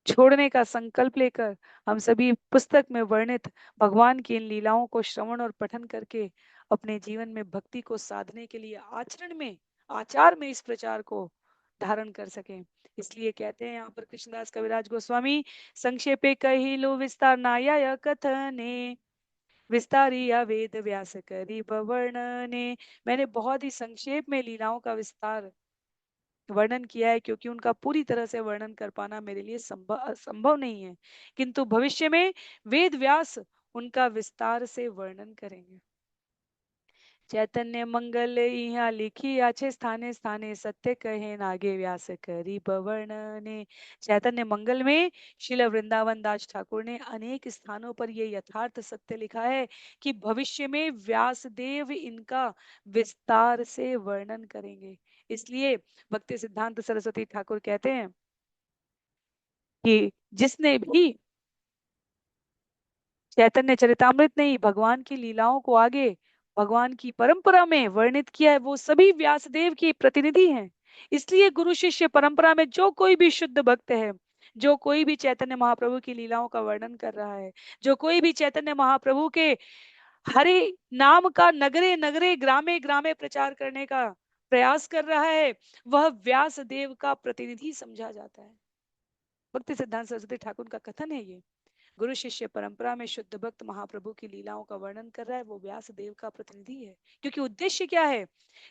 छोड़ने का संकल्प लेकर हम सभी पुस्तक में वर्णित भगवान की इन लीलाओं को श्रवण और पठन करके अपने जीवन में भक्ति को साधने के लिए आचरण में, आचार में इस प्रचार को धारण कर सकें। इसलिए कहते हैं यहाँ पर कृष्णदास कविराज गोस्वामी, संक्षेपे कहिलो विस्तार नाया कथने, विस्तारिया वेद व्यास करी वर्णने। मैंने बहुत ही संक्षेप में लीलाओं का विस्तार वर्णन किया है, क्योंकि उनका पूरी तरह से वर्णन कर पाना मेरे लिए संभव संभव नहीं है। किंतु भविष्य में वेद व्यास उनका विस्तार से वर्णन करेंगे। चैतन्य मंगल यहाँ लिखी आछे स्थाने स्थाने, सत्य कहे नागे व्यास करी वर्णने। चैतन्य मंगल में श्रील वृंदावन दास ठाकुर ने अनेक स्थानों पर यह यथार्थ सत्य लिखा है कि भविष्य में व्यासदेव इनका विस्तार से वर्णन करेंगे। इसलिए भक्ति सिद्धांत सरस्वती ठाकुर कहते हैं कि जिसने भी चैतन्य चरितामृत ने ही भगवान की लीलाओं को आगे भगवान की परंपरा में वर्णित किया है, वो सभी व्यासदेव की प्रतिनिधि हैं। इसलिए गुरु शिष्य परंपरा में जो कोई भी शुद्ध भक्त है, जो कोई भी चैतन्य महाप्रभु की लीलाओं का वर्णन कर रहा है, जो कोई भी चैतन्य महाप्रभु के हरे नाम का नगरे नगरे ग्रामे ग्रामे प्रचार करने का प्रयास कर रहा है, वह व्यासदेव का प्रतिनिधि समझा जाता है। भक्ति सिद्धांत सरस्वती ठाकुर का कथन है ये। गुरु शिष्य परंपरा में शुद्ध भक्त महाप्रभु की लीलाओं का वर्णन कर रहा है, वो व्यास देव का प्रतिनिधि है। क्योंकि उद्देश्य क्या है?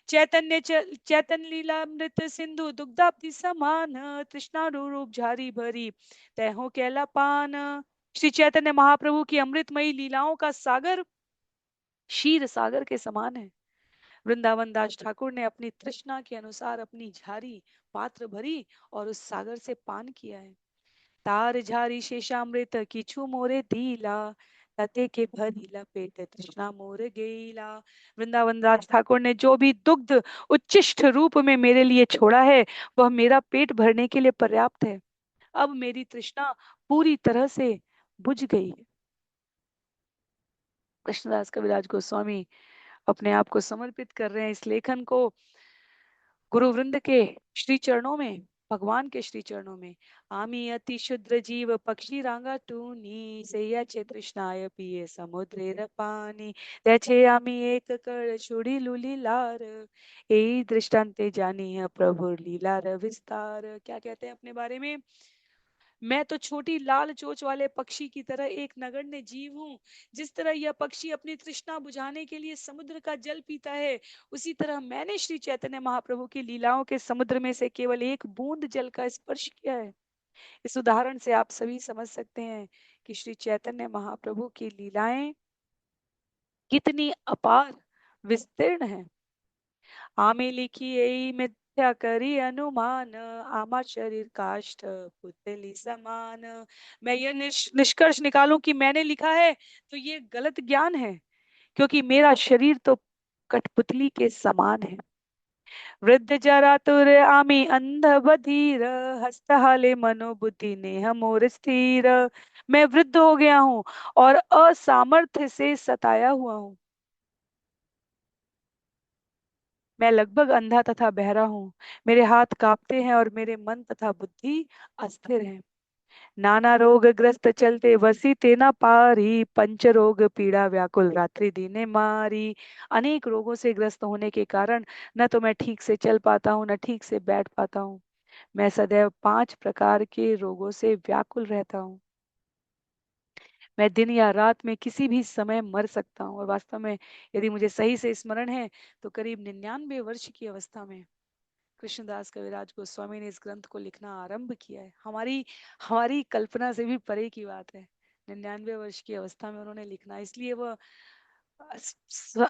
चैतन्य लीलामृत सिंधु दुग्धाब्धि समान, तृष्णारु रूप झारी भरी तैहो कैला पान। श्री चैतन्य महाप्रभु की अमृतमयी लीलाओं का सागर क्षीर सागर के समान है। वृंदावन दास ठाकुर ने अपनी तृष्णा के अनुसार अपनी झारी पात्र भरी और उस सागर से पान किया है। तार झारी शेषामृत किछु मोरे दीला, तते के भरीला पेट तृष्णा मोर गेला। वृंदावन दास ठाकुर ने जो भी दुग्ध उच्चिष्ट रूप में मेरे लिए छोड़ा है, वह मेरा पेट भरने के लिए पर्याप्त है। अब मेरी तृष्णा पूरी तरह से बुझ गई है। कृष्णदास कविराज गोस्वामी अपने आप को समर्पित कर रहे हैं इस लेखन को गुरु वृंद के श्री चरणों में, भगवान के श्री चरणों में। आमी अति शुद्र जीव पक्षी रांगा टूनी, से तृष्णाय पिए समुद्रेर पानी, त्याचे आमी एक कळ छुड़ी लुली लार, ए दृष्टांते जानी प्रभु लीलार विस्तार। क्या कहते हैं अपने बारे में? मैं तो छोटी लाल चोंच वाले पक्षी की तरह एक नगण्य जीव हूँ। जिस तरह यह पक्षी अपनी तृष्णा बुझाने के लिए समुद्र का जल पीता है, उसी तरह मैंने श्री चैतन्य महाप्रभु की लीलाओं के समुद्र में से केवल एक बूंद जल का स्पर्श किया है। इस उदाहरण से आप सभी समझ सकते हैं कि श्री चैतन्य महाप्रभु की लीलाएं कितनी अपार विस्तीर्ण है। आमे लिखी यही मिथ्या करी अनुमान, आमा शरीर काष्ठ पुतली समान। मैं यह निष्कर्ष निकालूं कि मैंने लिखा है तो ये गलत ज्ञान है, क्योंकि मेरा शरीर तो कठपुतली के समान है। वृद्ध जरा तुर आमी अंध बधिर, हस्तहाले मनोबुद्धि नेह मोर स्थिर। मैं वृद्ध हो गया हूँ और असामर्थ्य से सताया हुआ हूँ। मैं लगभग अंधा तथा बहरा हूँ। मेरे हाथ कांपते हैं और मेरे मन तथा बुद्धि अस्थिर है। नाना रोग ग्रस्त चलते वसी तेना पारी, पंच रोग पीड़ा व्याकुल रात्रि दीने मारी। अनेक रोगों से ग्रस्त होने के कारण न तो मैं ठीक से चल पाता हूँ, न ठीक से बैठ पाता हूँ। मैं सदैव 5 प्रकार के रोगों से व्याकुल रहता हूँ। मैं दिन या रात में किसी भी समय मर सकता हूँ। और वास्तव में यदि मुझे सही से स्मरण है तो करीब 99 वर्ष की अवस्था में कृष्णदास कविराज गोस्वामी ने इस ग्रंथ को लिखना आरंभ किया है। हमारी हमारी कल्पना से भी परे की बात है। 99 वर्ष की अवस्था में उन्होंने लिखना, इसलिए वह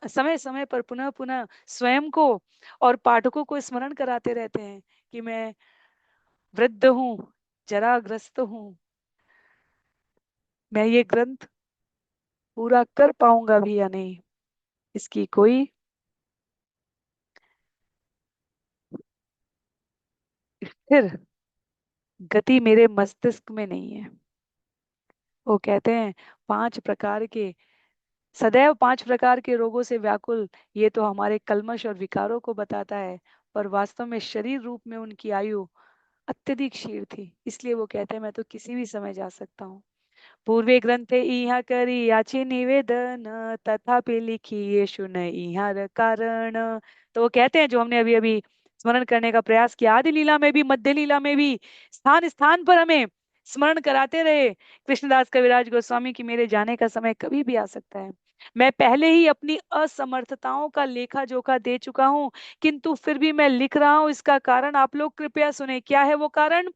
समय समय पर पुनः पुनः स्वयं को और पाठकों को स्मरण कराते रहते हैं कि मैं वृद्ध हूँ, जराग्रस्त हूँ, मैं ये ग्रंथ पूरा कर पाऊंगा भी या नहीं, इसकी कोई स्थिर गति मेरे मस्तिष्क में नहीं है। वो कहते हैं 5 प्रकार के, सदैव 5 प्रकार के रोगों से व्याकुल, ये तो हमारे कल्मश और विकारों को बताता है। पर वास्तव में शरीर रूप में उनकी आयु अत्यधिक क्षीण थी, इसलिए वो कहते हैं मैं तो किसी भी समय जा सकता हूँ। पूर्वे ग्रंथे इहा करी याची निवेदन, तथापि लिखी यीशु न इहा र कारण। तो वो कहते हैं जो हमने अभी अभी स्मरण करने का प्रयास किया, आदि लीला में भी मध्य लीला में भी स्थान स्थान पर हमें स्मरण कराते रहे कृष्णदास कविराज गोस्वामी की मेरे जाने का समय कभी भी आ सकता है। मैं पहले ही अपनी असमर्थताओं का लेखा जोखा दे चुका हूं, किंतु फिर भी मैं लिख रहा हूं। इसका कारण आप लोग कृपया सुने। क्या है वो कारण?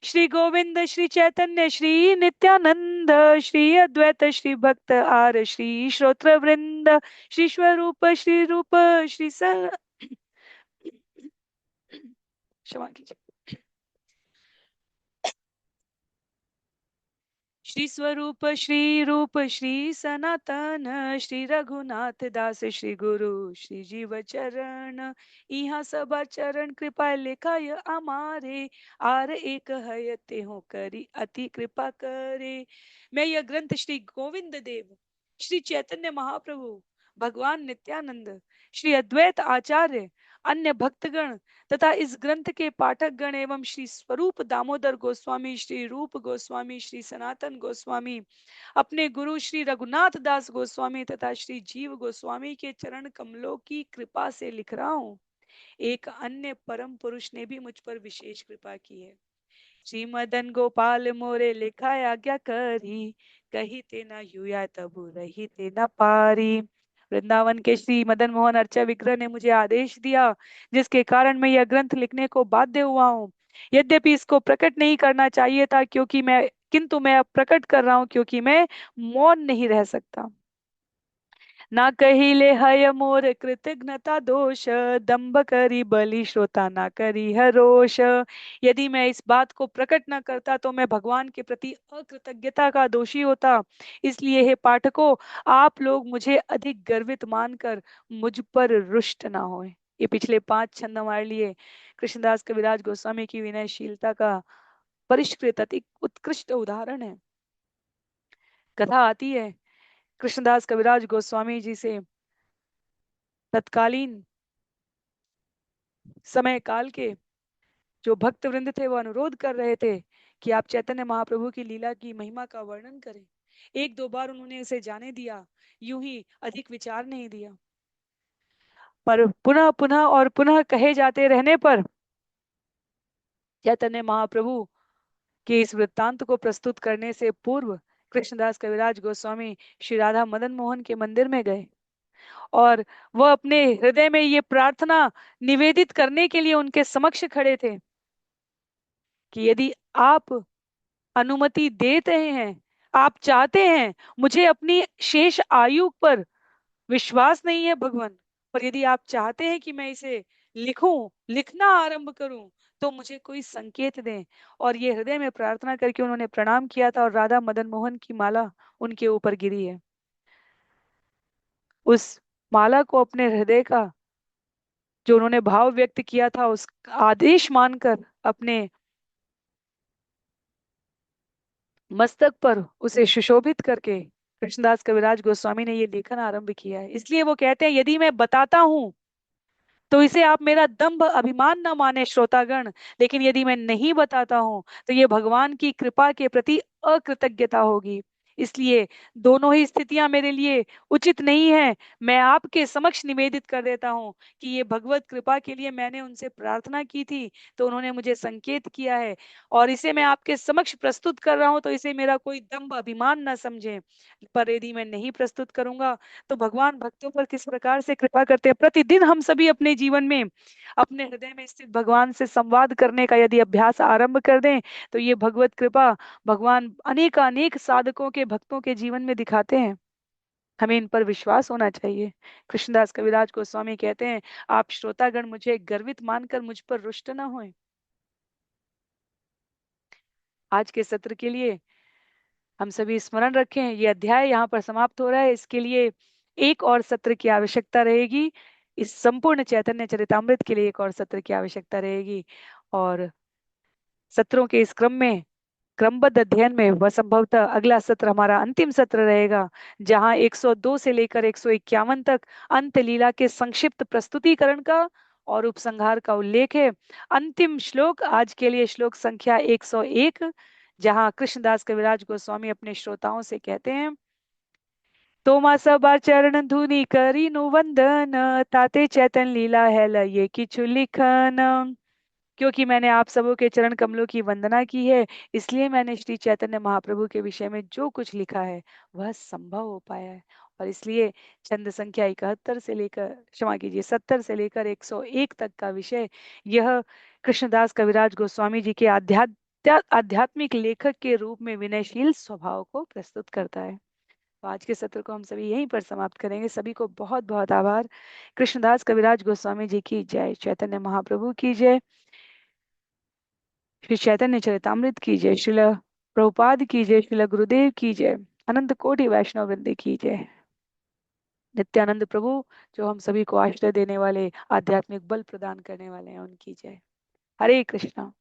श्री गोविंद श्री चैतन्य श्री नित्यानंद श्री अद्वैत श्री भक्त आर श्री श्रोत्र वृंद श्री स्वरूप श्री रूप श्री स क्षमा कीजिए। श्री स्वरूप श्री रूप श्री सनातन श्री रघुनाथ दास श्री गुरु श्री जीव चरण, इहा सब चरण कृपा लिखाय हमारे, आर एक है ते हो करी अति कृपा करे। मैं यह ग्रंथ श्री गोविंद देव, श्री चैतन्य महाप्रभु, भगवान नित्यानंद, श्री अद्वैत आचार्य, अन्य भक्तगण तथा इस ग्रंथ के पाठक गण एवं श्री स्वरूप दामोदर गोस्वामी, श्री रूप गोस्वामी, श्री सनातन गोस्वामी, अपने गुरु श्री रघुनाथ दास गोस्वामी तथा श्री जीव गोस्वामी के चरण कमलों की कृपा से लिख रहा हूँ। एक अन्य परम पुरुष ने भी मुझ पर विशेष कृपा की है। श्री मदन गोपाल मोरे लिखा आज्ञा करी, कही ते न हुआ तबु रही ते न पारी। वृंदावन के श्री मदन मोहन अर्चा विग्रह ने मुझे आदेश दिया, जिसके कारण मैं यह ग्रंथ लिखने को बाध्य हुआ हूँ। यद्यपि इसको प्रकट नहीं करना चाहिए था क्योंकि मैं, किंतु मैं अब प्रकट कर रहा हूँ क्योंकि मैं मौन नहीं रह सकता। ना कहिले हय मोर कृतघ्नता दोष, दंभ करी बलि श्रोता ना करी हरोष। यदि मैं इस बात को प्रकट न करता तो मैं भगवान के प्रति अकृतज्ञता का दोषी होता। इसलिए हे पाठकों, आप लोग मुझे अधिक गर्वित मानकर मुझ पर रुष्ट ना होए। ये पिछले 5 छंद हमारे लिए कृष्णदास कविराज गोस्वामी की विनयशीलता का परिष्कृत अति उत्कृष्ट उदाहरण है। कथा आती है कृष्णदास कविराज गोस्वामी जी से तत्कालीन समय काल के जो भक्त वृंद थे वो अनुरोध कर रहे थे कि आप चैतन्य महाप्रभु की लीला की महिमा का वर्णन करें। एक दो बार उन्होंने उसे जाने दिया, यूं ही अधिक विचार नहीं दिया, पर पुनः पुनः और पुनः कहे जाते रहने पर चैतन्य महाप्रभु के इस वृत्तांत को प्रस्तुत करने से पूर्व कृष्णदास कविराज गोस्वामी श्री राधा मदन मोहन के मंदिर में गए और वह अपने हृदय में ये प्रार्थना निवेदित करने के लिए उनके समक्ष खड़े थे कि यदि आप अनुमति देते हैं, आप चाहते हैं, मुझे अपनी शेष आयु पर विश्वास नहीं है भगवान, पर यदि आप चाहते हैं कि मैं इसे लिखूं, लिखना आरंभ करूं, तो मुझे कोई संकेत दें। और ये हृदय में प्रार्थना करके उन्होंने प्रणाम किया था और राधा मदन मोहन की माला उनके ऊपर गिरी है। उस माला को अपने हृदय का जो उन्होंने भाव व्यक्त किया था उस आदेश मानकर अपने मस्तक पर उसे सुशोभित करके कृष्णदास कविराज गोस्वामी ने ये लेखन आरंभ किया है। इसलिए वो कहते हैं यदि मैं बताता हूं तो इसे आप मेरा दंभ अभिमान न माने श्रोतागण, लेकिन यदि मैं नहीं बताता हूं तो ये भगवान की कृपा के प्रति अकृतज्ञता होगी। इसलिए दोनों ही स्थितियां मेरे लिए उचित नहीं है। मैं आपके समक्ष निवेदित कर देता हूं कि ये भगवत कृपा के लिए मैंने उनसे प्रार्थना की थी, तो उन्होंने मुझे संकेत किया है, और इसे मैं आपके समक्ष प्रस्तुत कर रहा हूं, तो इसे मेरा कोई दंभ अभिमान न समझे। पर यदि मैं नहीं प्रस्तुत करूंगा तो भगवान भक्तों पर किस प्रकार से कृपा करते हैं। प्रतिदिन हम सभी अपने जीवन में अपने हृदय में स्थित भगवान से संवाद करने का यदि अभ्यास आरंभ कर दें, तो ये भगवत कृपा भगवान अनेक अनेक साधकों के भक्तों के जीवन में दिखाते हैं। हमें इन पर विश्वास होना चाहिए। कृष्णदास कविराज गोस्वामी कहते हैं, आप श्रोतागण मुझे गर्वित मानकर मुझ पर रुष्ट न हों। आज के सत्र के लिए हम सभी स्मरण रखें, ये अध्याय यहाँ पर समाप्त हो रहा है। इसके लिए एक और सत्र की आवश्यकता रहेगी। इस संपूर्ण चैतन्य चरितामृत के लिए एक और सत्र की आवश्यकता रहेगी। और सत्रों के इस क्रम में, क्रमबद्ध अध्ययन में, वह संभवतः अगला सत्र हमारा अंतिम सत्र रहेगा, जहां 102 से लेकर 151 तक अंत लीला के संक्षिप्त प्रस्तुतिकरण का और उपसंहार का उल्लेख है। अंतिम श्लोक आज के लिए श्लोक संख्या 101, जहां कृष्णदास कविराज गोस्वामी अपने श्रोताओं से कहते हैं, तोमा सबार चरण धुनि करी नु वंदन, ताते चैतन लीला है लये किछु लिखन। क्योंकि मैंने आप सबों के चरण कमलों की वंदना की है, इसलिए मैंने श्री चैतन्य महाप्रभु के विषय में जो कुछ लिखा है वह संभव हो पाया है। और इसलिए छंद संख्या 71 से लेकर, क्षमा कीजिए, 70 से लेकर 101 तक का विषय, यह कृष्णदास कविराज गोस्वामी जी के आध्यात्मिक लेखक के रूप में विनयशील स्वभाव को प्रस्तुत करता है। तो आज के सत्र को हम सभी यहीं पर समाप्त करेंगे। सभी को बहुत बहुत आभार। कृष्णदास कविराज गोस्वामी जी की जय, चैतन्य महाप्रभु की जय, श्री चैतन्य चरितामृत की जय, श्रील प्रभुपाद की जय, श्रील गुरुदेव की जय, अनंत कोटि वैष्णव वृंद की जय। नित्यानंद प्रभु जो हम सभी को आश्रय देने वाले, आध्यात्मिक बल प्रदान करने वाले हैं, उनकी जय। हरे कृष्णा।